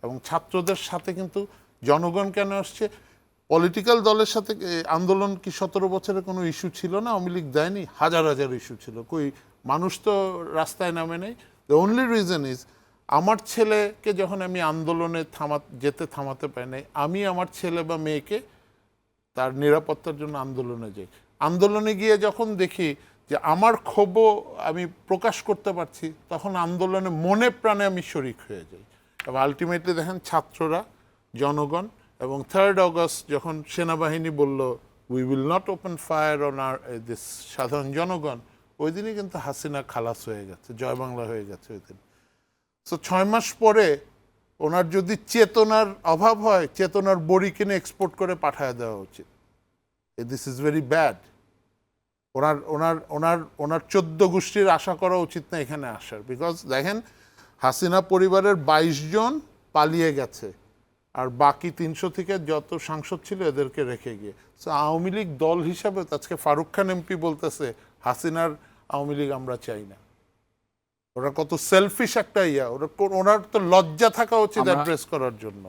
এবং ছাত্রদের সাথে কিন্তু জনগণ কেন আসছে? পলিটিক্যাল দলের সাথে আন্দোলন কি 17 বছরের কোনো ইস্যু ছিল না? আওয়ামী লীগ দেয়নি? হাজার হাজার ইস্যু ছিল, কই মানুষ তো রাস্তায় নামে নেই। দ্য অনলি রিজন ইজ আমার ছেলেকে যখন আমি আন্দোলনে যেতে থামাতে পারি নাই, আমি আমার ছেলে বা মেয়েকে তার নিরাপত্তার জন্য আন্দোলনে যাই। আন্দোলনে গিয়ে যখন দেখি যে আমার ক্ষোভও আমি প্রকাশ করতে পারছি, তখন আন্দোলনে মনে প্রাণে আমি শরিক হয়ে যাই। এবং আলটিমেটলি দেখেন ছাত্ররা, জনগণ, এবং 3rd অগস্ট যখন সেনাবাহিনী বলল we will not open fire on our this সাধারণ জনগণ, ওই দিনই কিন্তু হাসিনা খালাস হয়ে গেছে, জয় বাংলা হয়ে গেছে ওই দিন। সো 6 মাস পরে ওনার যদি চেতনার অভাব হয়, চেতনার বড়ি কিনে এক্সপোর্ট করে পাঠায় দেওয়া উচিত। This is very bad. ওনার ওনার ওনার ওনার 14 গোষ্ঠীর আশা করা উচিত না এখানে আসার। বিকজ দেখেন হাসিনা পরিবারের 22 জন পালিয়ে গেছে, আর বাকি 300 থেকে যত সাংসদ ছিল এদেরকে রেখে গিয়ে। সো আওয়ামী লীগ দল হিসাবে আজকে ফারুক খান এমপি বলতেছে হাসিনার আওয়ামী লীগ আমরা চাই না। ওরা কত সেলফিশ একটা ওনার তো লজ্জা থাকা উচিত অ্যাড্রেস করার জন্য।